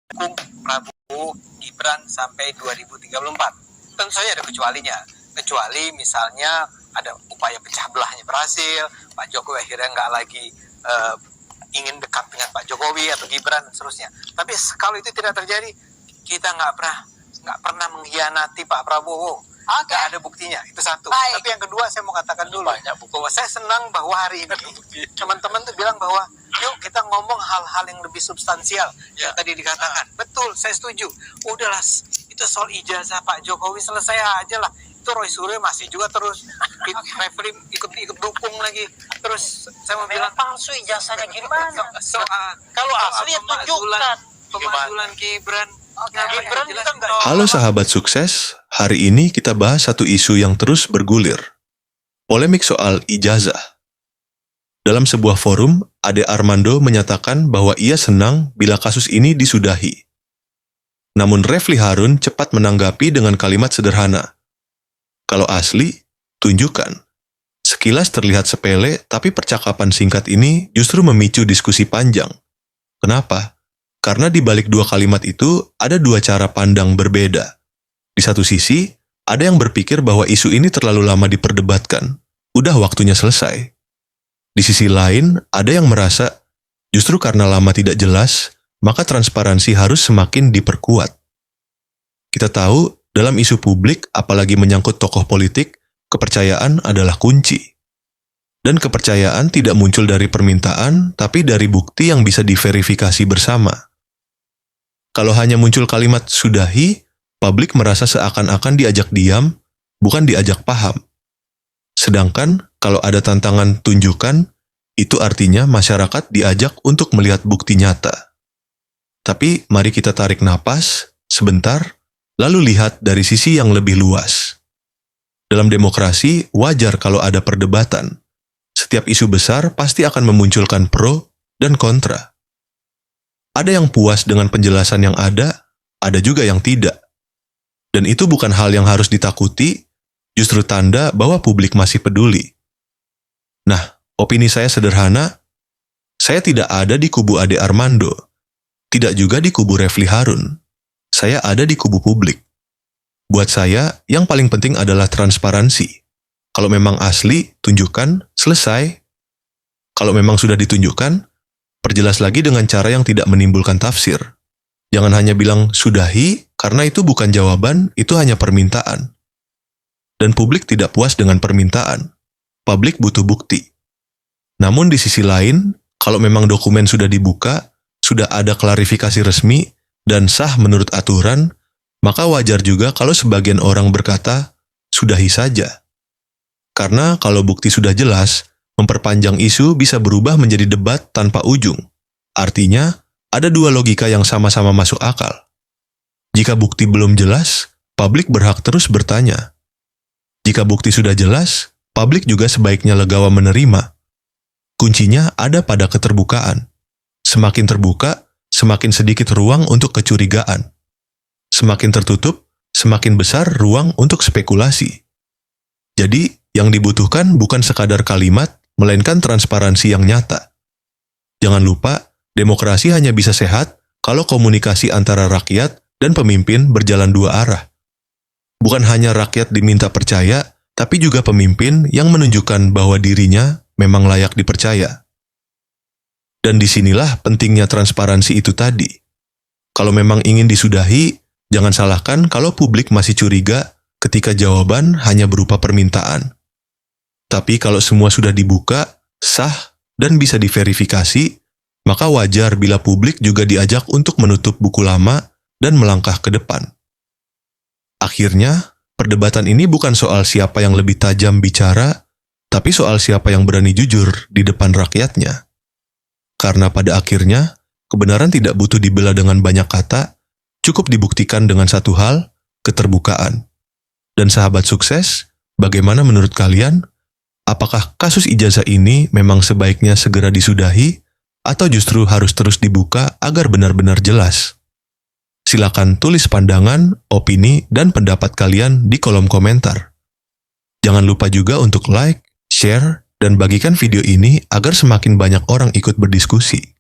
mendukung Prabowo Gibran sampai 2034. Tentu saja ada kecualinya. Kecuali misalnya ada upaya pecah belahnya berhasil, Pak Jokowi akhirnya nggak lagi ingin dekat dengan Pak Jokowi atau Gibran dan seterusnya. Tapi kalau itu tidak terjadi, kita nggak pernah mengkhianati Pak Prabowo. Nggak ada buktinya, itu satu. Baik. Tapi yang kedua saya mau katakan dulu bahwa saya senang bahwa hari ini teman-teman tuh bilang bahwa yuk kita ngomong hal-hal yang lebih substansial yang tadi dikatakan. Betul, saya setuju. Udahlah, itu soal ijazah Pak Jokowi selesai aja lah. Itu Roy Suryo masih juga terus referee ikut dukung lagi. Terus saya mau bilang palsu ijazahnya gimana? Kalau asli tunjukkan pemazulan Gibran. Halo sahabat sukses, hari ini kita bahas satu isu yang terus bergulir. Polemik soal ijazah. Dalam sebuah forum, Ade Armando menyatakan bahwa ia senang bila kasus ini disudahi. Namun Refli Harun cepat menanggapi dengan kalimat sederhana. Kalau asli, tunjukkan. Sekilas terlihat sepele, tapi percakapan singkat ini justru memicu diskusi panjang. Kenapa? Karena di balik dua kalimat itu ada dua cara pandang berbeda. Di satu sisi, ada yang berpikir bahwa isu ini terlalu lama diperdebatkan. Udah waktunya selesai. Di sisi lain, ada yang merasa justru karena lama tidak jelas, maka transparansi harus semakin diperkuat. Kita tahu, dalam isu publik, apalagi menyangkut tokoh politik, kepercayaan adalah kunci. Dan kepercayaan tidak muncul dari permintaan, tapi dari bukti yang bisa diverifikasi bersama. Kalau hanya muncul kalimat sudahi, publik merasa seakan-akan diajak diam, bukan diajak paham. Sedangkan, kalau ada tantangan tunjukkan, itu artinya masyarakat diajak untuk melihat bukti nyata. Tapi, mari kita tarik napas, sebentar, lalu lihat dari sisi yang lebih luas. Dalam demokrasi, wajar kalau ada perdebatan. Setiap isu besar pasti akan memunculkan pro dan kontra. Ada yang puas dengan penjelasan yang ada juga yang tidak. Dan itu bukan hal yang harus ditakuti, justru tanda bahwa publik masih peduli. Nah, opini saya sederhana, saya tidak ada di kubu Ade Armando, tidak juga di kubu Refli Harun. Saya ada di kubu publik. Buat saya, yang paling penting adalah transparansi. Kalau memang asli, tunjukkan, selesai. Kalau memang sudah ditunjukkan, perjelas lagi dengan cara yang tidak menimbulkan tafsir. Jangan hanya bilang sudahi, karena itu bukan jawaban, itu hanya permintaan. Dan publik tidak puas dengan permintaan. Publik butuh bukti. Namun di sisi lain, kalau memang dokumen sudah dibuka, sudah ada klarifikasi resmi, dan sah menurut aturan, maka wajar juga kalau sebagian orang berkata, sudahi saja. Karena kalau bukti sudah jelas, memperpanjang isu bisa berubah menjadi debat tanpa ujung. Artinya, ada dua logika yang sama-sama masuk akal. Jika bukti belum jelas, publik berhak terus bertanya. Jika bukti sudah jelas, publik juga sebaiknya legawa menerima. Kuncinya ada pada keterbukaan. Semakin terbuka, semakin sedikit ruang untuk kecurigaan. Semakin tertutup, semakin besar ruang untuk spekulasi. Jadi, yang dibutuhkan bukan sekadar kalimat, melainkan transparansi yang nyata. Jangan lupa, demokrasi hanya bisa sehat kalau komunikasi antara rakyat dan pemimpin berjalan dua arah. Bukan hanya rakyat diminta percaya, tapi juga pemimpin yang menunjukkan bahwa dirinya memang layak dipercaya. Dan disinilah pentingnya transparansi itu tadi. Kalau memang ingin disudahi, jangan salahkan kalau publik masih curiga ketika jawaban hanya berupa permintaan. Tapi kalau semua sudah dibuka, sah, dan bisa diverifikasi, maka wajar bila publik juga diajak untuk menutup buku lama dan melangkah ke depan. Akhirnya, perdebatan ini bukan soal siapa yang lebih tajam bicara, tapi soal siapa yang berani jujur di depan rakyatnya. Karena pada akhirnya, kebenaran tidak butuh dibela dengan banyak kata, cukup dibuktikan dengan satu hal, keterbukaan. Dan sahabat sukses, bagaimana menurut kalian? Apakah kasus ijazah ini memang sebaiknya segera disudahi, atau justru harus terus dibuka agar benar-benar jelas? Silakan tulis pandangan, opini, dan pendapat kalian di kolom komentar. Jangan lupa juga untuk like, share, dan bagikan video ini agar semakin banyak orang ikut berdiskusi.